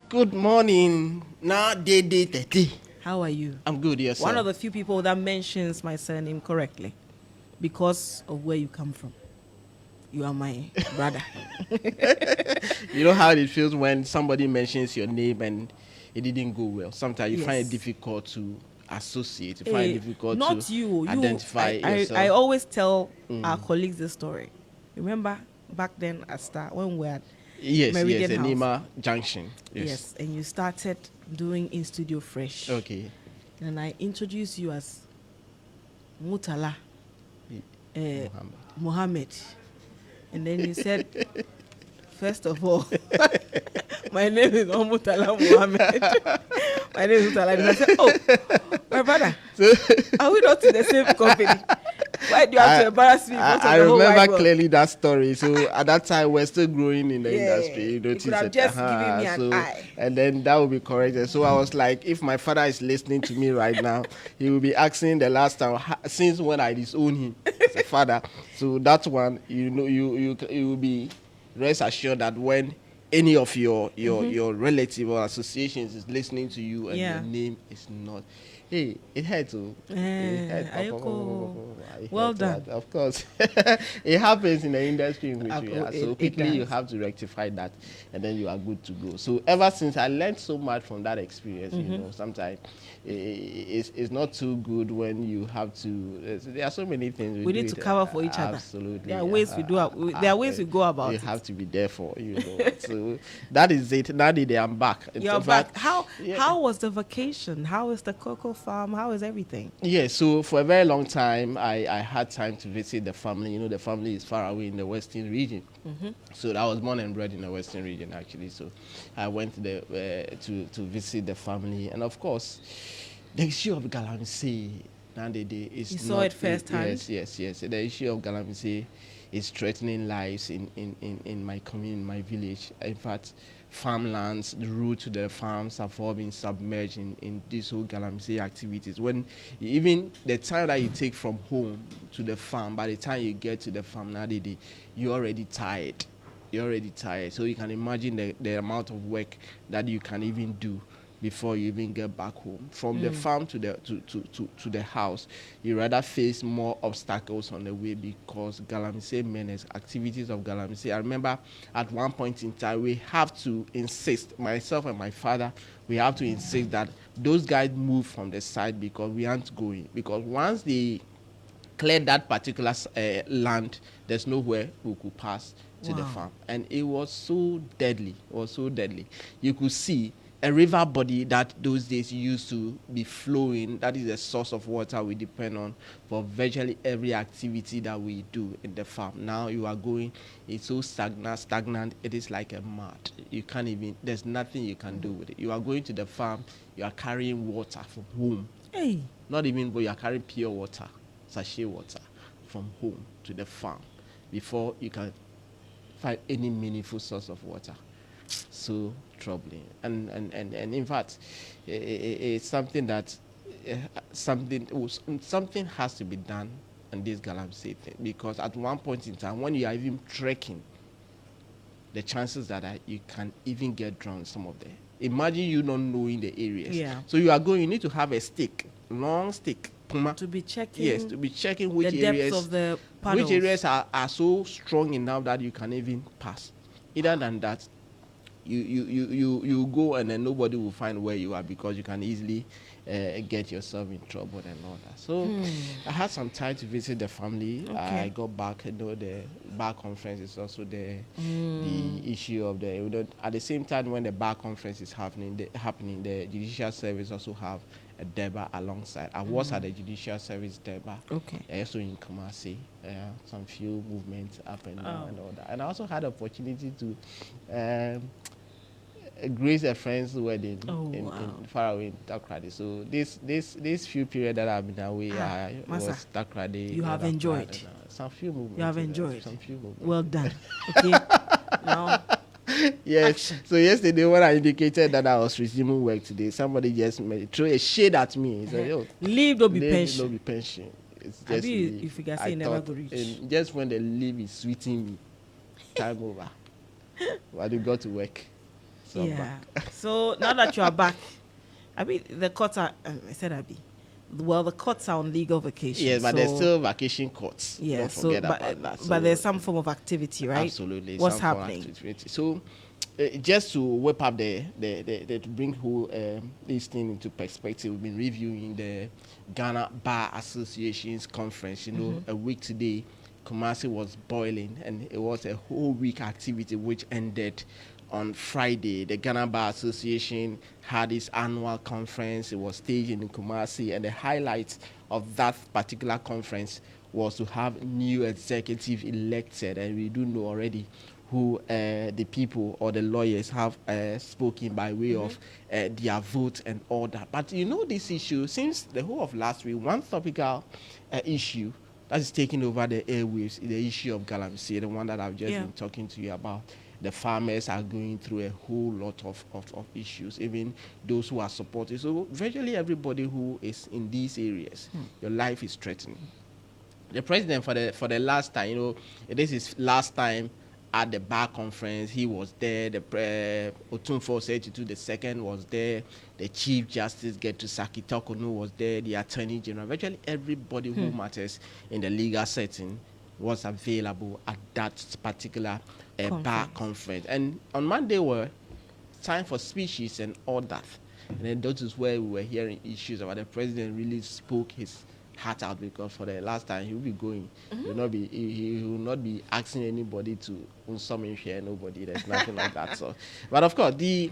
Good morning. Now, day 30. How are you? I'm good, yes, One sir. of the few people that mentions my surname correctly because of where you come from. You are my brother. You know how it feels when somebody mentions your name and it didn't go well. Sometimes you find it Yes. difficult to associate. You find it Eh, difficult to not you. identify I yourself. always tell our colleagues this story. Remember back then at Starr when we were at Yes, yes, Meridian House? Enima Junction. Yes. Yes, and you started doing in studio fresh. Okay. And I introduced you as Mutala Muhammad. Mohammed. And then you said, first of all, my name is Omutala Mohammed. My name is Mutala. And I said, oh, my brother, are we not in the same company? Why do you have to embarrass me in front of I the whole wide remember world? clearly that story. So at that time, we're still growing in the industry. You You notice could have that, just given me an so eye. and then that would be corrected. So I was like, if my father is listening to me right now, he will be asking the last time since when I disowned him as a father. So that one, you will be rest assured that when any of your relative or associations is listening to you and your Yeah. name is not, hey, it hurts. It hurts. Ayoko. It Well hurts. done. Of course, it happens in the industry in which we are. So It quickly you does. have to rectify that, and then you are good to go. So ever since I learned so much from that experience, sometimes it's not too good when you have to. There are so many things We do need to it. cover for each other. Absolutely. There are ways we do. There are ways we go You about have it. to be there for. So that is it. Now that I'm back. You're In back. fact, yeah. How was the vacation? How is the cocoa farm? How is everything? Yeah, so for a very long time, I had time to visit the family. The family is far away in the western region. So I was born and bred in the western region, actually. So I went there to visit the family. And of course, the issue of Galamsey nowadays You is saw not. it firsthand. Yes. The issue of Galamsey is threatening lives in my community, in my village. In fact, farmlands, the route to the farms have all been submerged in these whole Galamsey activities. When even the time that you take from home to the farm, by the time you get to the farm nowadays, you're already tired. So you can imagine the amount of work that you can even do before you even get back home. From the farm to to the house, you rather face more obstacles on the way because Galamsey menace, activities of Galamsey. I remember at one point in time we have to insist, myself and my father, we have to insist that those guys move from the side because we aren't going. Because once they clear that particular land, there's nowhere we could pass to the Wow. farm. And it was so deadly. You could see a river body that those days used to be flowing. That is a source of water we depend on for virtually every activity that we do in the farm. Now you are going, it's so stagnant. It is like a mud. You can't even, there's nothing you can do with it. You are going to the farm, you are carrying water from home. Hey. Not even, but you are carrying pure water, sachet water from home to the farm before you can find any meaningful source of water. So troubling. And in fact, it's something that something has to be done on this Galamsey thing, because at one point in time when you are even trekking, the chances that you can even get drowned, some of them. Imagine you not knowing the areas. Yeah. So you are going, you need to have a stick, long stick. Puma. To be checking. Yes, to be checking which the depths areas of the paddles. which areas are so strong enough that you can even pass. Other than that, you go and then nobody will find where you are because you can easily get yourself in trouble and all that. So I had some time to visit the family. Okay. I got back. The bar conference is also there. The issue of at the same time when the bar conference is happening, the judicial service also have a Deba alongside. I was at the judicial service Deba. Okay. Also in Kumasi, some few movements up and down and all that. And I also had opportunity to grace a friend's wedding in far away in Takrady. So this few period that I've been away, I Massa, was Takrady. you have enjoyed. Some few movements. You have enjoyed. Some few movements. Well done. Okay. Now. Yes. Action. So yesterday when I indicated that I was resuming work today, somebody just threw a shade at me. He said, "Yo, leave don't be leave pension. no be pension. It's I just be leave." if you can I say never thought, go reach. and just when the leave is sweeting me, time over. But you got to work. So I'm Yeah. back. So now that you are back, I mean the courts are. I said Abby. Well, the courts are on legal vacation. Yeah, but there's So still vacation courts. yeah. Don't So forget about that. but there's So some form of activity, right? absolutely, What's some form of happening? activity. So just to whip up to bring whole this thing into perspective, we've been reviewing the Ghana Bar Association's conference. You know, a week today, Kumasi was boiling, and it was a whole week activity which ended on Friday. The Ghana Bar Association had its annual conference. It was staged in Kumasi, and the highlight of that particular conference was to have new executive elected, and we do know already who the people or the lawyers have spoken by way of their vote and all that. But you know, this issue, since the whole of last week, one topical issue that is taking over the airwaves is the issue of Galamsey, the one that I've just been talking to you about. The farmers are going through a whole lot of issues, even those who are supported. So virtually everybody who is in these areas, your life is threatened. The president for the last time, you know, this is last time at the bar conference. He was there. The Otunfo Sechitu the second was there. The Chief Justice Getu Sakitokunu was there. The Attorney General. Virtually everybody who matters in the legal setting was available at that particular bar conference. And on Monday were time for speeches and all that. And then that is where we were hearing issues about the president really spoke his heart out, because for the last time he will be going. He will not be asking anybody to summon share nobody. There's nothing like that. So, but of course, the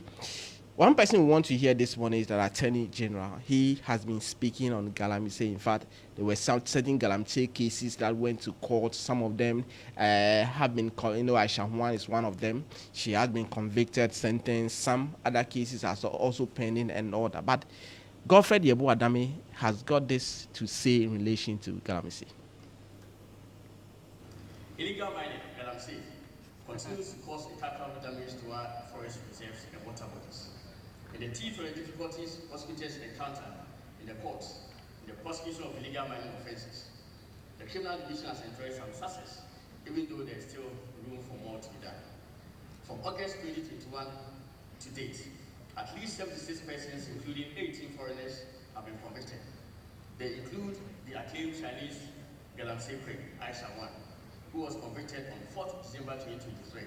one person we want to hear this morning is the Attorney General. He has been speaking on Galamsey. In fact, there were some certain Galamsey cases that went to court. Some of them have been, Aisha Juan is one of them. She has been convicted, sentenced. Some other cases are also pending and all that. But Godfred Yebo Adame has got this to say in relation to Galamsey. Illegal mining, Galamsey, continues to cause irreparable damage to our forest reserves and water bodies. And the key for the difficulties prosecutors encounter in the courts, in the prosecution of illegal mining offenses, the criminal division has enjoyed some success, even though there is still room for more to be done. From August 2021 to date, at least 76 persons, including 18 foreigners, have been convicted. They include the acclaimed Chinese Galamsey Queen, Aisha Wan, who was convicted on 4th December 2023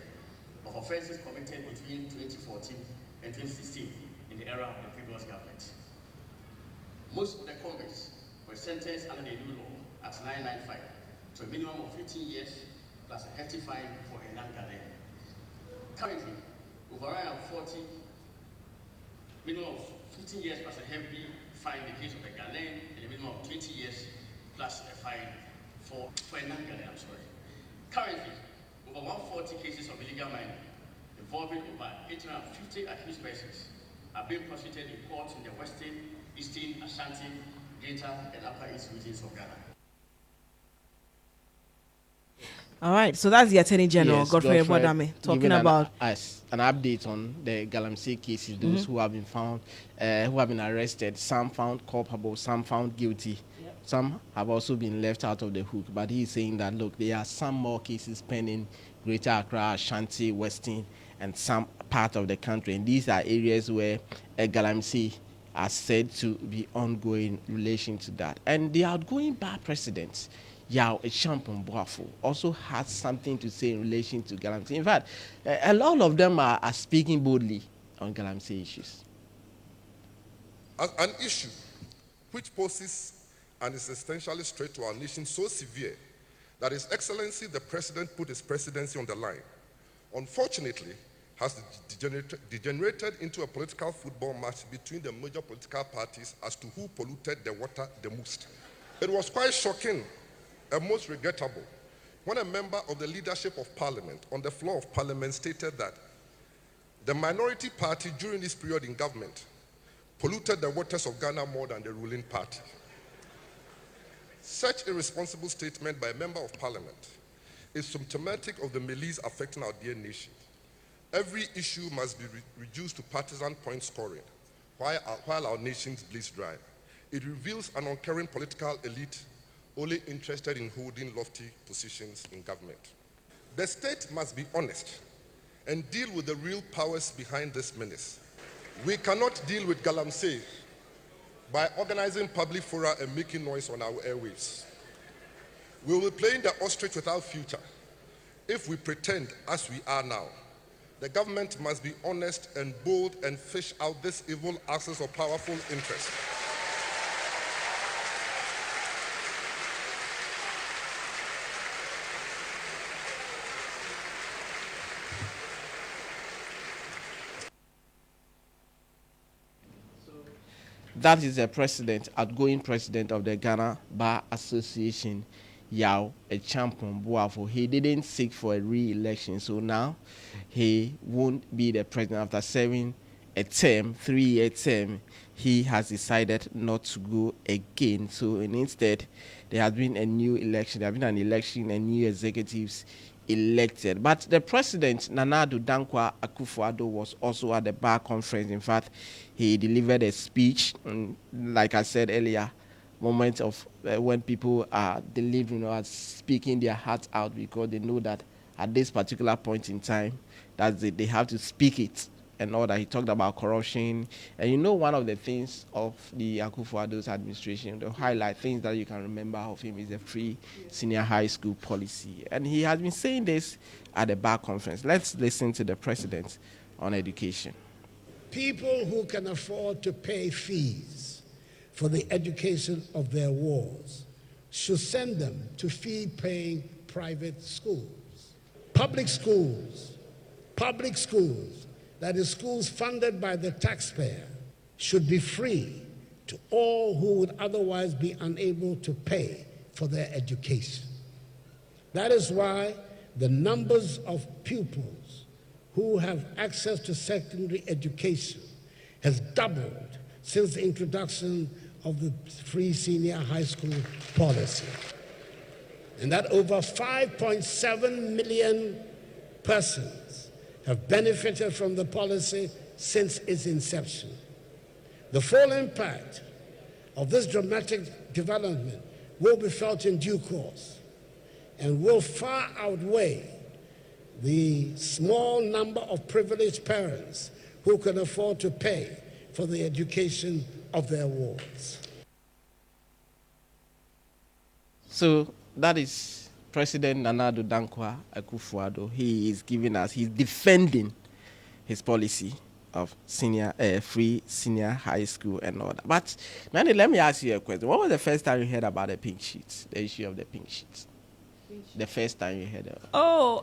of offenses committed between 2014 and 2016 in the era of the previous government. Most of the convicts were sentenced under the new law at 995 to a minimum of 15 years plus a hefty fine for a non-Ghanaian. Currently, over 140 minimum of 15 years plus a hefty fine in the case of a Ghanaian, and a minimum of 20 years plus a fine for a non-Ghanaian. Currently, over 140 cases of illegal mining involving over 850 accused persons are being prosecuted in courts in the Western, Eastern, Ashanti, Greater, and Upper East regions of Ghana. All right, so that's the Attorney General, Yes, Godfrey Ebodame, talking about us an update on the Galamsey cases. Those who have been found, who have been arrested. Some found culpable, some found guilty. Some have also been left out of the hook. But he's saying that look, there are some more cases pending Greater Accra, Ashanti, Western, and some part of the country. And these are areas where Galamsey are said to be ongoing in relation to that. And the outgoing bar president, Yao Echampon Boafo, also has something to say in relation to Galamsey. In fact, a lot of them are speaking boldly on Galamsey issues. An issue which poses an existential threat to our nation so severe that His Excellency the President put his presidency on the line, unfortunately, has degenerated into a political football match between the major political parties as to who polluted the water the most. It was quite shocking and most regrettable when a member of the leadership of Parliament on the floor of Parliament stated that the minority party during this period in government polluted the waters of Ghana more than the ruling party. Such a irresponsible statement by a member of Parliament is symptomatic of the malaise affecting our dear nation. Every issue must be reduced to partisan point scoring while our nations bleeds dry. It reveals an uncaring political elite only interested in holding lofty positions in government. The state must be honest and deal with the real powers behind this menace. We cannot deal with Galamsey by organizing public fora and making noise on our airwaves. We will be playing the ostrich without future if we pretend as we are now. The government must be honest and bold and fish out this evil access of powerful interests. That is the president, outgoing president of the Ghana Bar Association, Yao Echampong Boafo. He didn't seek for a re-election, so now he won't be the president after serving a term, 3-year term. He has decided not to go again. So instead, there has been a new election. There has been an election and new executives elected. But the president, Nana Addo Dankwa Akufo-Addo, was also at the bar conference. In fact, he delivered a speech, like I said earlier, moment of when people are delivering or speaking their hearts out, because they know that at this particular point in time, that they have to speak it and all that. He talked about corruption. And you know, one of the things of the Akufo-Addo's administration, the highlight things that you can remember of him is the free senior high school policy. And he has been saying this at the bar conference. Let's listen to the president on education. People who can afford to pay fees for the education of their wards should send them to fee-paying private schools. Public schools, that is, schools funded by the taxpayer, should be free to all who would otherwise be unable to pay for their education. That is why the numbers of pupils who have access to secondary education has doubled since the introduction of the free senior high school policy. And that over 5.7 million persons have benefited from the policy since its inception. The full impact of this dramatic development will be felt in due course and will far outweigh the small number of privileged parents who can afford to pay for the education of their wards. So that is President Nana Addo Dankwa Akufo-Addo. He is giving us, he's defending his policy of free senior high school and all that. But Manny, let me ask you a question. What was the first time you heard about the pink sheets, the issue of the pink sheets? The first time you heard about it? Oh,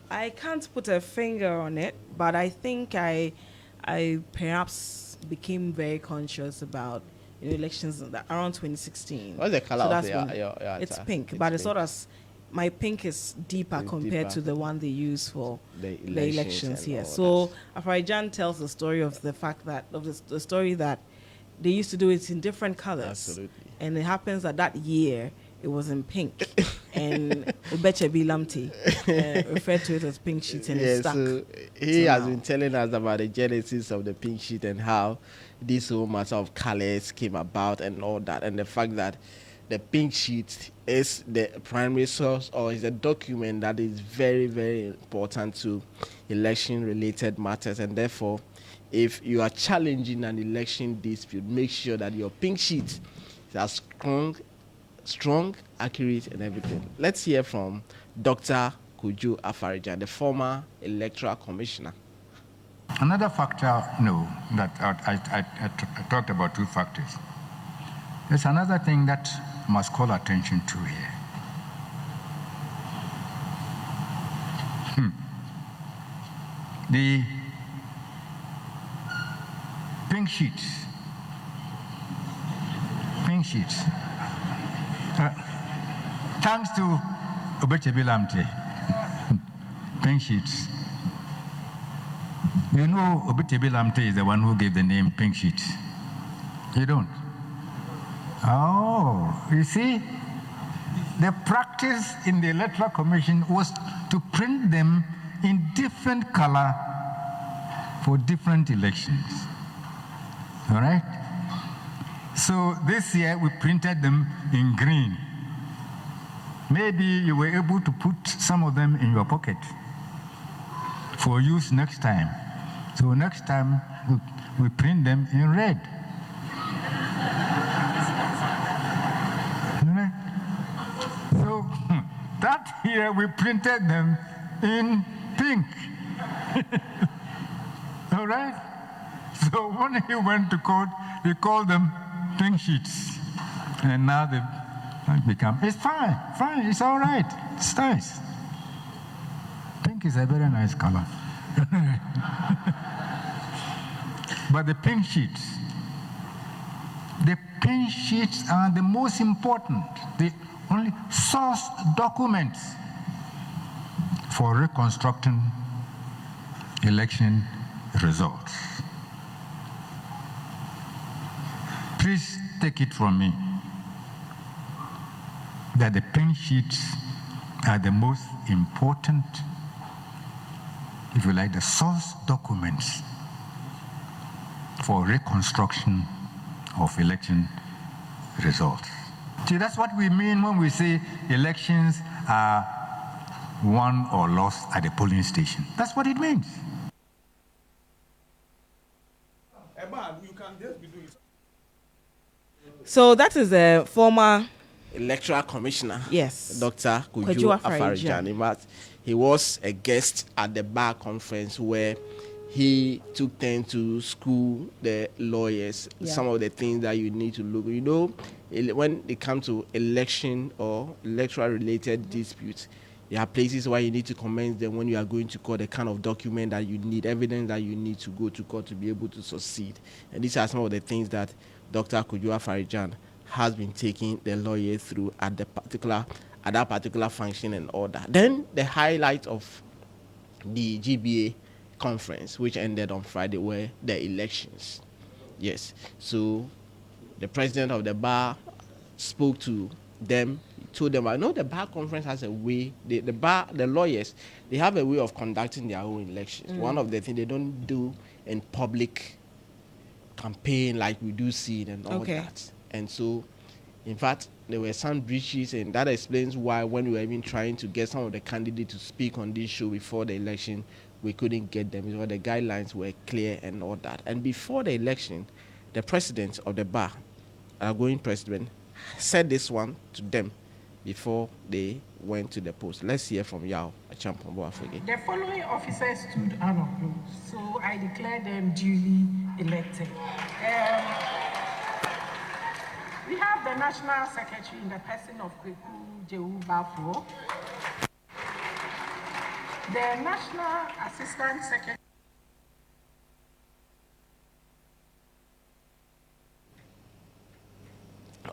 I can't put a finger on it, but I think I perhaps became very conscious about elections around 2016. What's the color so of that's your it's pink, but it's sort of, my pink is deeper compared to the one they use for the elections here. So Afarijan tells the story of the fact that, the story that they used to do it in different colors. Absolutely. And it happens that year it was in pink. And Ubeche Bilamti referred to it as pink sheet, and it's stuck. So he has been telling us about the genesis of the pink sheet and how this whole matter of colors came about and all that, and the fact that the pink sheet is the primary source, or is a document that is very, very important to election-related matters, and therefore, if you are challenging an election dispute, make sure that your pink sheet is as strong, accurate, and everything. Let's hear from Dr. Kojo Afarijan, the former electoral commissioner. Another factor, that I talked about two factors. There's another thing that must call attention to here. The pink sheets. Thanks to Ubeche Bilamte, pink sheets. You know, Ubeche Bilamte is the one who gave the name pink sheets. You don't? Oh, you see, the practice in the Electoral Commission was to print them in different color for different elections. All right? So this year we printed them in green. Maybe you were able to put some of them in your pocket. for use next time. So next time we print them in red. So that year we printed them in pink. All right? So when he went to court, he called them pink sheets. And now they've become, it's fine, it's all right, it's nice. Pink is a very nice color. But the pink sheets are the most important, the only source documents for reconstructing election results. Please take it from me that the pink sheets are the most important, if you like, the source documents for reconstruction of election results. See, that's what we mean when we say elections are won or lost at the polling station. That's what it means. So that is a former electoral commissioner, yes, Dr. Kojo Afarijan. In fact, he was a guest at the bar conference where he took time to school the lawyers, some of the things that you need to look. You know, when it comes to election or electoral related disputes, there are places where you need to commence them when you are going to court, the kind of document that you need, evidence that you need to go to court to be able to succeed. And these are some of the things that Dr. Kojo Afarijan has been taking the lawyers through at that particular function and order. Then the highlight of the GBA conference, which ended on Friday, were the elections. Yes. So the president of the bar spoke to them, told them, I know the bar conference has a way, the lawyers, they have a way of conducting their own elections. One of the things they don't do in public campaign like we do see it and all that. And so, in fact, there were some breaches, and that explains why when we were even trying to get some of the candidates to speak on this show before the election, we couldn't get them because the guidelines were clear and all that. And before the election, the president of the bar, outgoing president, said this one to them before they went to the post. Let's hear from Yao Achampombo Afege. The following officers stood unopposed, so I declare them duly elected. We have the National Secretary in the person of Kweku Jehu Bafo, the National Assistant Secretary.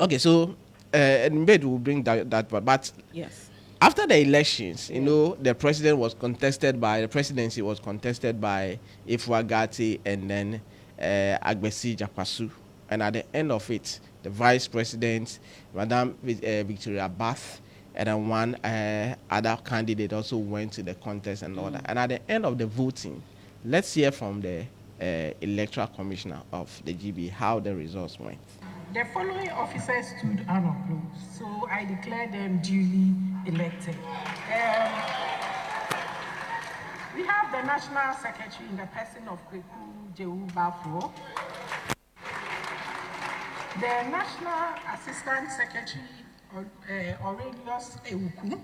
Okay, so maybe we'll bring that part. But yes, after the elections, you know, the presidency was contested by Ifwagati and then Agbesi Jakwasu. And at the end of it, the vice president, Madam Victoria Bath, and then one other candidate also went to the contest and all that. And at the end of the voting, let's hear from the electoral commissioner of the GB how the results went. The following officers stood unopposed, so I declare them duly elected. We have the National Secretary in the person of Kweku Jehu Bafo, the National Assistant Secretary Aurelius Ewuku,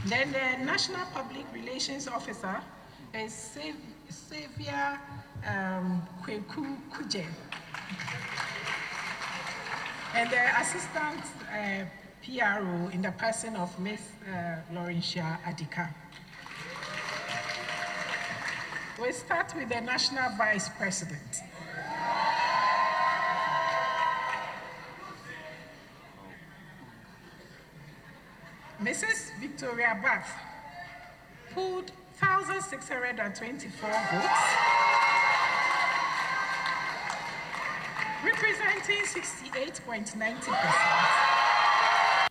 then the National Public Relations Officer is Xavier Kweku Kuje, and the Assistant PRO in the person of Ms. Laurentia Adika. We start with the National Vice President. Mrs. Victoria Bath pulled 1,624 votes, representing 68.90%.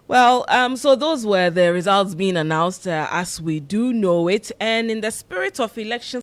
Well, so those were the results being announced as we do know it. And in the spirit of elections